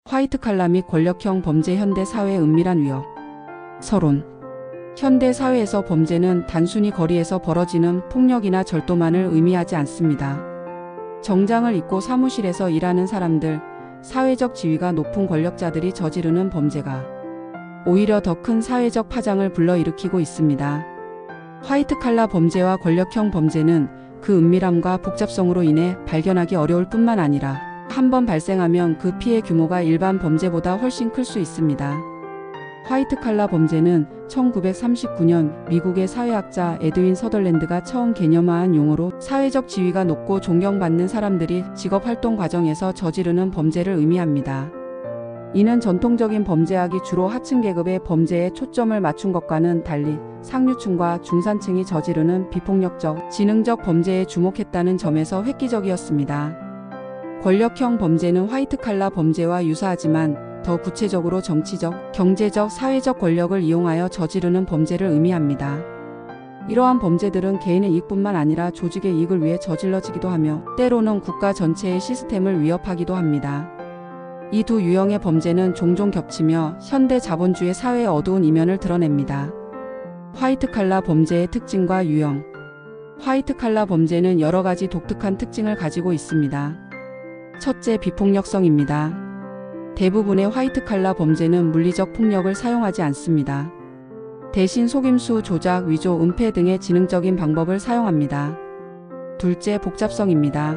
화이트칼라 및 권력형 범죄 현대 사회의 은밀한 위협. 서론. 현대 사회에서 범죄는 단순히 거리에서 벌어지는 폭력이나 절도만을 의미하지 않습니다. 정장을 입고 사무실에서 일하는 사람들, 사회적 지위가 높은 권력자들이 저지르는 범죄가 오히려 더 큰 사회적 파장을 불러일으키고 있습니다. 화이트칼라 범죄와 권력형 범죄는 그 은밀함과 복잡성으로 인해 발견하기 어려울 뿐만 아니라 한번 발생하면 그 피해 규모가 일반 범죄보다 훨씬 클 수 있습니다. 화이트칼라 범죄는 1939년 미국의 사회학자 에드윈 서덜랜드가 처음 개념화한 용어로 사회적 지위가 높고 존경받는 사람들이 직업활동 과정에서 저지르는 범죄를 의미합니다. 이는 전통적인 범죄학이 주로 하층 계급의 범죄에 초점을 맞춘 것과는 달리 상류층과 중산층이 저지르는 비폭력적, 지능적 범죄에 주목했다는 점에서 획기적이었습니다. 권력형 범죄는 화이트칼라 범죄와 유사하지만 더 구체적으로 정치적, 경제적, 사회적 권력을 이용하여 저지르는 범죄를 의미합니다. 이러한 범죄들은 개인의 이익뿐만 아니라 조직의 이익을 위해 저질러지기도 하며 때로는 국가 전체의 시스템을 위협하기도 합니다. 이 두 유형의 범죄는 종종 겹치며 현대 자본주의 사회의 어두운 이면을 드러냅니다. 화이트칼라 범죄의 특징과 유형. 화이트칼라 범죄는 여러 가지 독특한 특징을 가지고 있습니다. 첫째, 비폭력성입니다. 대부분의 화이트칼라 범죄는 물리적 폭력을 사용하지 않습니다. 대신 속임수, 조작, 위조, 은폐 등의 지능적인 방법을 사용합니다. 둘째, 복잡성입니다.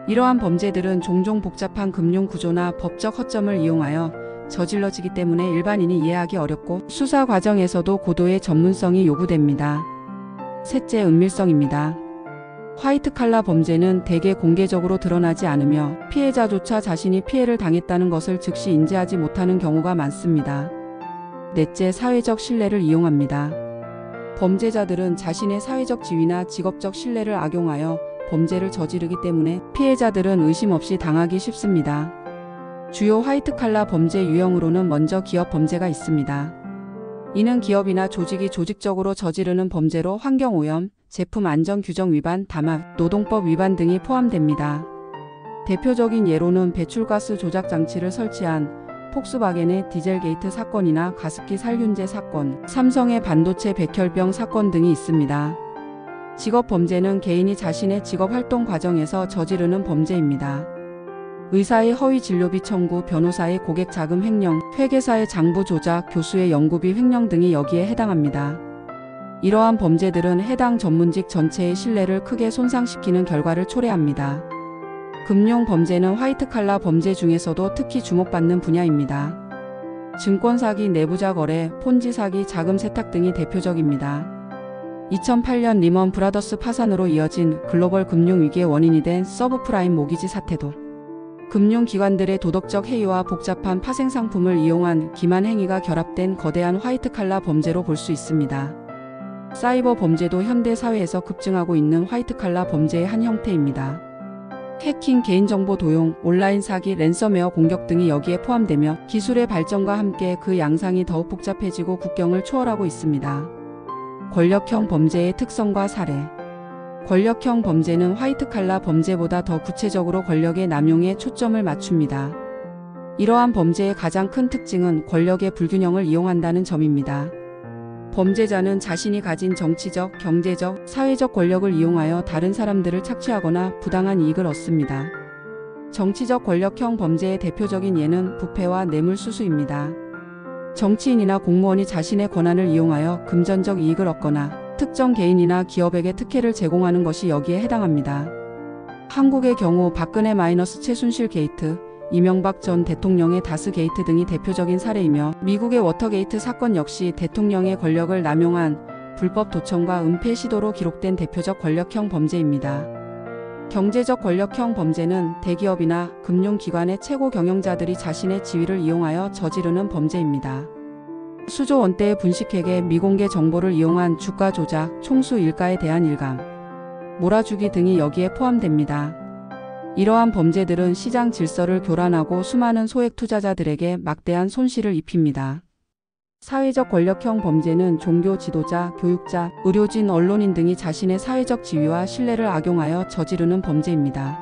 이러한 범죄들은 종종 복잡한 금융 구조나 법적 허점을 이용하여 저질러지기 때문에 일반인이 이해하기 어렵고 수사 과정에서도 고도의 전문성이 요구됩니다. 셋째, 은밀성입니다. 화이트칼라 범죄는 대개 공개적으로 드러나지 않으며 피해자조차 자신이 피해를 당했다는 것을 즉시 인지하지 못하는 경우가 많습니다. 넷째, 사회적 신뢰를 이용합니다. 범죄자들은 자신의 사회적 지위나 직업적 신뢰를 악용하여 범죄를 저지르기 때문에 피해자들은 의심 없이 당하기 쉽습니다. 주요 화이트칼라 범죄 유형으로는 먼저 기업 범죄가 있습니다. 이는 기업이나 조직이 조직적으로 저지르는 범죄로 환경오염, 제품 안전 규정 위반, 담합, 노동법 위반 등이 포함됩니다. 대표적인 예로는 배출가스 조작 장치를 설치한 폭스바겐의 디젤게이트 사건이나 가습기 살균제 사건, 삼성의 반도체 백혈병 사건 등이 있습니다. 직업 범죄는 개인이 자신의 직업 활동 과정에서 저지르는 범죄입니다. 의사의 허위 진료비 청구, 변호사의 고객 자금 횡령, 회계사의 장부 조작, 교수의 연구비 횡령 등이 여기에 해당합니다. 이러한 범죄들은 해당 전문직 전체의 신뢰를 크게 손상시키는 결과를 초래합니다. 금융 범죄는 화이트칼라 범죄 중에서도 특히 주목받는 분야입니다. 증권사기, 내부자 거래, 폰지 사기, 자금 세탁 등이 대표적입니다. 2008년 리먼 브라더스 파산으로 이어진 글로벌 금융위기의 원인이 된 서브프라임 모기지 사태도 금융기관들의 도덕적 해이와 복잡한 파생상품을 이용한 기만 행위가 결합된 거대한 화이트칼라 범죄로 볼 수 있습니다. 사이버 범죄도 현대 사회에서 급증하고 있는 화이트칼라 범죄의 한 형태입니다. 해킹, 개인정보 도용, 온라인 사기, 랜섬웨어 공격 등이 여기에 포함되며 기술의 발전과 함께 그 양상이 더욱 복잡해지고 국경을 초월하고 있습니다. 권력형 범죄의 특성과 사례. 권력형 범죄는 화이트칼라 범죄보다 더 구체적으로 권력의 남용에 초점을 맞춥니다. 이러한 범죄의 가장 큰 특징은 권력의 불균형을 이용한다는 점입니다. 범죄자는 자신이 가진 정치적, 경제적, 사회적 권력을 이용하여 다른 사람들을 착취하거나 부당한 이익을 얻습니다. 정치적 권력형 범죄의 대표적인 예는 부패와 뇌물수수입니다. 정치인이나 공무원이 자신의 권한을 이용하여 금전적 이익을 얻거나 특정 개인이나 기업에게 특혜를 제공하는 것이 여기에 해당합니다. 한국의 경우 박근혜 마이너스 최순실 게이트, 이명박 전 대통령의 다스 게이트 등이 대표적인 사례이며 미국의 워터게이트 사건 역시 대통령의 권력을 남용한 불법 도청과 은폐 시도로 기록된 대표적 권력형 범죄입니다. 경제적 권력형 범죄는 대기업이나 금융기관의 최고 경영자들이 자신의 지위를 이용하여 저지르는 범죄입니다. 수조 원대의 분식회계, 미공개 정보를 이용한 주가 조작, 총수 일가에 대한 일감, 몰아주기 등이 여기에 포함됩니다. 이러한 범죄들은 시장 질서를 교란하고 수많은 소액 투자자들에게 막대한 손실을 입힙니다. 사회적 권력형 범죄는 종교 지도자, 교육자, 의료진, 언론인 등이 자신의 사회적 지위와 신뢰를 악용하여 저지르는 범죄입니다.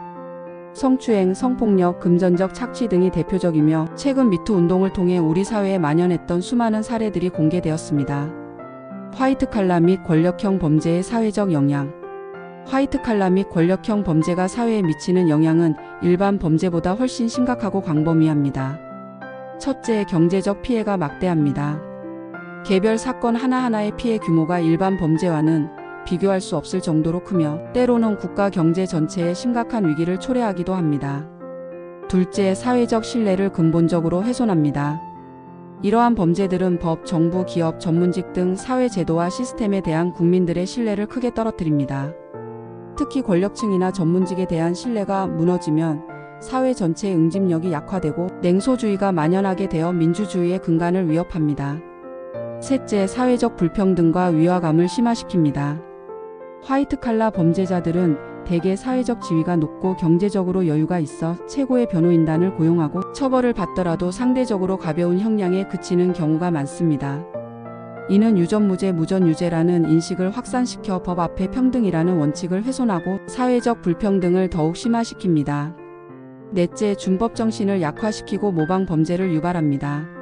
성추행, 성폭력, 금전적 착취 등이 대표적이며 최근 미투 운동을 통해 우리 사회에 만연했던 수많은 사례들이 공개되었습니다. 화이트 칼라 및 권력형 범죄의 사회적 영향. 화이트 칼라 및 권력형 범죄가 사회에 미치는 영향은 일반 범죄보다 훨씬 심각하고 광범위합니다. 첫째, 경제적 피해가 막대합니다. 개별 사건 하나하나의 피해 규모가 일반 범죄와는 비교할 수 없을 정도로 크며 때로는 국가 경제 전체에 심각한 위기를 초래하기도 합니다. 둘째, 사회적 신뢰를 근본적으로 훼손합니다. 이러한 범죄들은 법, 정부, 기업, 전문직 등 사회 제도와 시스템에 대한 국민들의 신뢰를 크게 떨어뜨립니다. 특히 권력층이나 전문직에 대한 신뢰가 무너지면 사회 전체의 응집력이 약화되고 냉소주의가 만연하게 되어 민주주의의 근간을 위협합니다. 셋째, 사회적 불평등과 위화감을 심화시킵니다. 화이트 칼라 범죄자들은 대개 사회적 지위가 높고 경제적으로 여유가 있어 최고의 변호인단을 고용하고 처벌을 받더라도 상대적으로 가벼운 형량에 그치는 경우가 많습니다. 이는 유전무죄, 무전유죄라는 인식을 확산시켜 법 앞에 평등이라는 원칙을 훼손하고 사회적 불평등을 더욱 심화시킵니다. 넷째, 준법 정신을 약화시키고 모방 범죄를 유발합니다.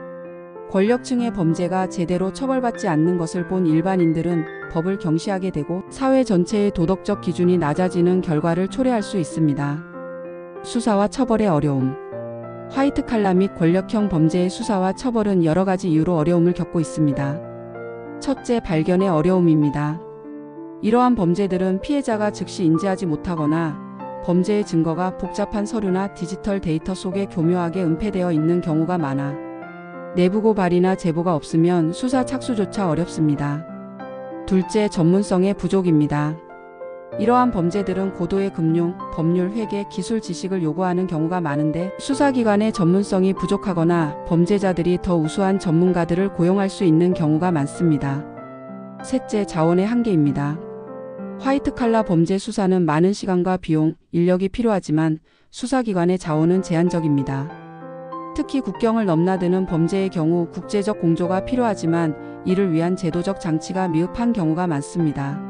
권력층의 범죄가 제대로 처벌받지 않는 것을 본 일반인들은 법을 경시하게 되고 사회 전체의 도덕적 기준이 낮아지는 결과를 초래할 수 있습니다. 수사와 처벌의 어려움. 화이트 칼라 및 권력형 범죄의 수사와 처벌은 여러 가지 이유로 어려움을 겪고 있습니다. 첫째, 발견의 어려움입니다. 이러한 범죄들은 피해자가 즉시 인지하지 못하거나 범죄의 증거가 복잡한 서류나 디지털 데이터 속에 교묘하게 은폐되어 있는 경우가 많아 내부 고발이나 제보가 없으면 수사 착수조차 어렵습니다. 둘째, 전문성의 부족입니다. 이러한 범죄들은 고도의 금융, 법률, 회계, 기술 지식을 요구하는 경우가 많은데 수사기관의 전문성이 부족하거나 범죄자들이 더 우수한 전문가들을 고용할 수 있는 경우가 많습니다. 셋째, 자원의 한계입니다. 화이트 칼라 범죄 수사는 많은 시간과 비용, 인력이 필요하지만 수사기관의 자원은 제한적입니다. 특히 국경을 넘나드는 범죄의 경우 국제적 공조가 필요하지만 이를 위한 제도적 장치가 미흡한 경우가 많습니다.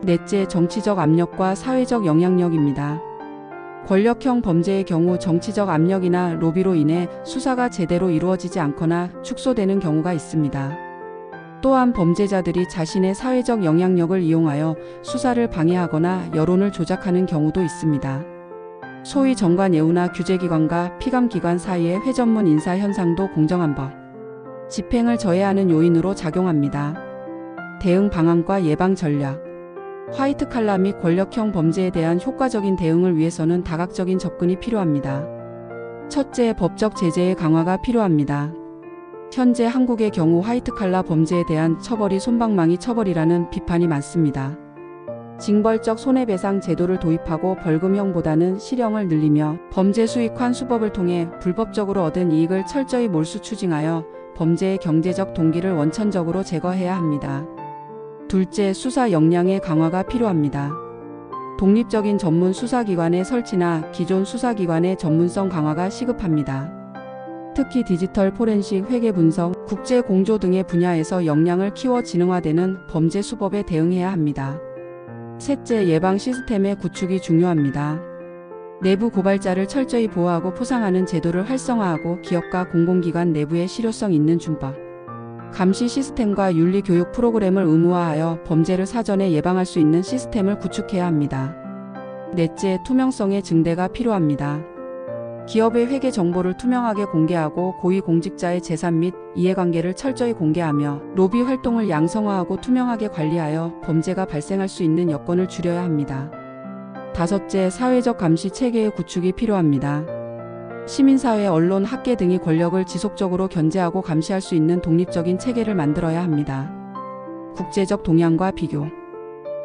넷째, 정치적 압력과 사회적 영향력입니다. 권력형 범죄의 경우 정치적 압력이나 로비로 인해 수사가 제대로 이루어지지 않거나 축소되는 경우가 있습니다. 또한 범죄자들이 자신의 사회적 영향력을 이용하여 수사를 방해하거나 여론을 조작하는 경우도 있습니다. 소위 정관예우나 규제기관과 피감기관 사이의 회전문 인사 현상도 공정한 법, 집행을 저해하는 요인으로 작용합니다. 대응 방안과 예방 전략. 화이트 칼라 및 권력형 범죄에 대한 효과적인 대응을 위해서는 다각적인 접근이 필요합니다. 첫째, 법적 제재의 강화가 필요합니다. 현재 한국의 경우 화이트 칼라 범죄에 대한 처벌이 솜방망이 처벌이라는 비판이 많습니다. 징벌적 손해배상 제도를 도입하고 벌금형보다는 실형을 늘리며 범죄 수익환 수법을 통해 불법적으로 얻은 이익을 철저히 몰수 추징하여 범죄의 경제적 동기를 원천적으로 제거해야 합니다. 둘째, 수사 역량의 강화가 필요합니다. 독립적인 전문 수사기관의 설치나 기존 수사기관의 전문성 강화가 시급합니다. 특히 디지털 포렌식, 회계 분석, 국제 공조 등의 분야에서 역량을 키워 진흥화되는 범죄 수법에 대응해야 합니다. 셋째, 예방 시스템의 구축이 중요합니다. 내부 고발자를 철저히 보호하고 포상하는 제도를 활성화하고 기업과 공공기관 내부의 실효성 있는 준법, 감시 시스템과 윤리 교육 프로그램을 의무화하여 범죄를 사전에 예방할 수 있는 시스템을 구축해야 합니다. 넷째, 투명성의 증대가 필요합니다. 기업의 회계 정보를 투명하게 공개하고 고위공직자의 재산 및 이해관계를 철저히 공개하며 로비 활동을 양성화하고 투명하게 관리하여 범죄가 발생할 수 있는 여건을 줄여야 합니다. 다섯째, 사회적 감시 체계의 구축이 필요합니다. 시민사회, 언론, 학계 등이 권력을 지속적으로 견제하고 감시할 수 있는 독립적인 체계를 만들어야 합니다. 국제적 동향과 비교.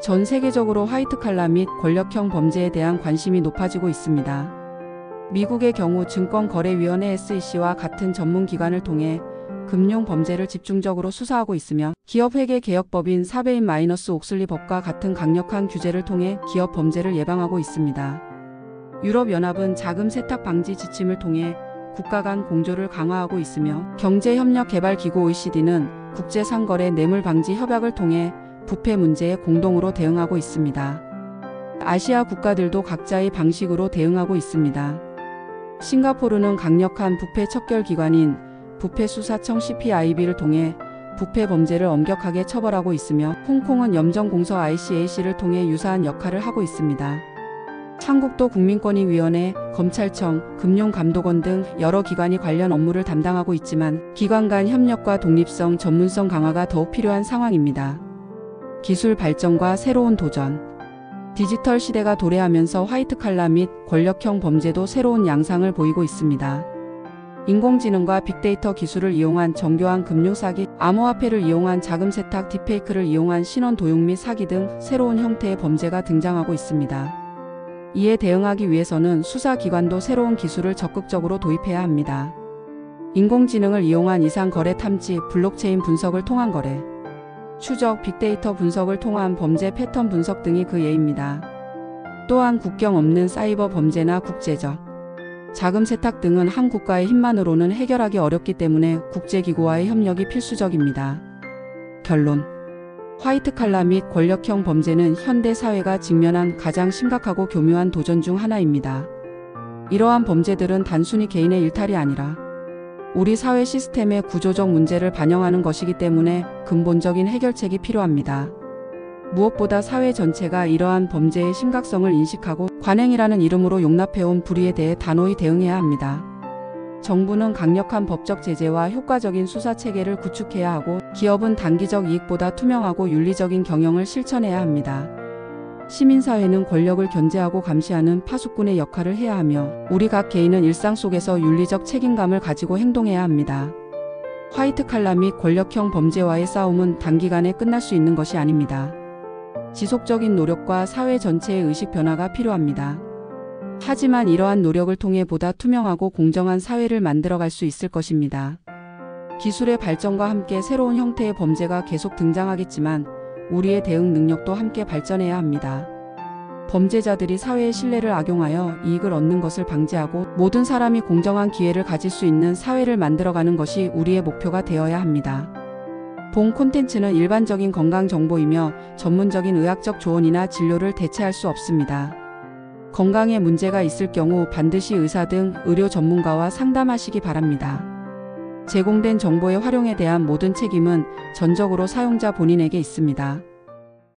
전 세계적으로 화이트 칼라 및 권력형 범죄에 대한 관심이 높아지고 있습니다. 미국의 경우 증권거래위원회 SEC와 같은 전문기관을 통해 금융범죄를 집중적으로 수사하고 있으며 기업회계개혁법인 사베인-옥슬리 법과 같은 강력한 규제를 통해 기업 범죄를 예방하고 있습니다. 유럽연합은 자금 세탁 방지 지침을 통해 국가 간 공조를 강화하고 있으며 경제협력개발기구 OECD는 국제상거래 뇌물 방지 협약을 통해 부패 문제에 공동으로 대응하고 있습니다. 아시아 국가들도 각자의 방식으로 대응하고 있습니다. 싱가포르는 강력한 부패 척결 기관인 부패수사청 CPIB를 통해 부패 범죄를 엄격하게 처벌하고 있으며 홍콩은 염정공서 ICAC를 통해 유사한 역할을 하고 있습니다. 한국도 국민권익위원회, 검찰청, 금융감독원 등 여러 기관이 관련 업무를 담당하고 있지만 기관 간 협력과 독립성, 전문성 강화가 더욱 필요한 상황입니다. 기술 발전과 새로운 도전. 디지털 시대가 도래하면서 화이트칼라 및 권력형 범죄도 새로운 양상을 보이고 있습니다. 인공지능과 빅데이터 기술을 이용한 정교한 금융 사기, 암호화폐를 이용한 자금 세탁, 딥페이크를 이용한 신원 도용 및 사기 등 새로운 형태의 범죄가 등장하고 있습니다. 이에 대응하기 위해서는 수사기관도 새로운 기술을 적극적으로 도입해야 합니다. 인공지능을 이용한 이상 거래 탐지, 블록체인 분석을 통한 거래, 추적, 빅데이터 분석을 통한 범죄 패턴 분석 등이 그 예입니다. 또한 국경 없는 사이버 범죄나 국제적 자금 세탁 등은 한 국가의 힘만으로는 해결하기 어렵기 때문에 국제기구와의 협력이 필수적입니다. 결론. 화이트칼라 및 권력형 범죄는 현대 사회가 직면한 가장 심각하고 교묘한 도전 중 하나입니다. 이러한 범죄들은 단순히 개인의 일탈이 아니라 우리 사회 시스템의 구조적 문제를 반영하는 것이기 때문에 근본적인 해결책이 필요합니다. 무엇보다 사회 전체가 이러한 범죄의 심각성을 인식하고 관행이라는 이름으로 용납해온 불의에 대해 단호히 대응해야 합니다. 정부는 강력한 법적 제재와 효과적인 수사 체계를 구축해야 하고 기업은 단기적 이익보다 투명하고 윤리적인 경영을 실천해야 합니다. 시민사회는 권력을 견제하고 감시하는 파수꾼의 역할을 해야 하며 우리 각 개인은 일상 속에서 윤리적 책임감을 가지고 행동해야 합니다. 화이트칼라 및 권력형 범죄와의 싸움은 단기간에 끝날 수 있는 것이 아닙니다. 지속적인 노력과 사회 전체의 의식 변화가 필요합니다. 하지만 이러한 노력을 통해 보다 투명하고 공정한 사회를 만들어갈 수 있을 것입니다. 기술의 발전과 함께 새로운 형태의 범죄가 계속 등장하겠지만 우리의 대응 능력도 함께 발전해야 합니다. 범죄자들이 사회의 신뢰를 악용하여 이익을 얻는 것을 방지하고 모든 사람이 공정한 기회를 가질 수 있는 사회를 만들어가는 것이 우리의 목표가 되어야 합니다. 본 콘텐츠는 일반적인 건강 정보이며 전문적인 의학적 조언이나 진료를 대체할 수 없습니다. 건강에 문제가 있을 경우 반드시 의사 등 의료 전문가와 상담하시기 바랍니다. 제공된 정보의 활용에 대한 모든 책임은 전적으로 사용자 본인에게 있습니다.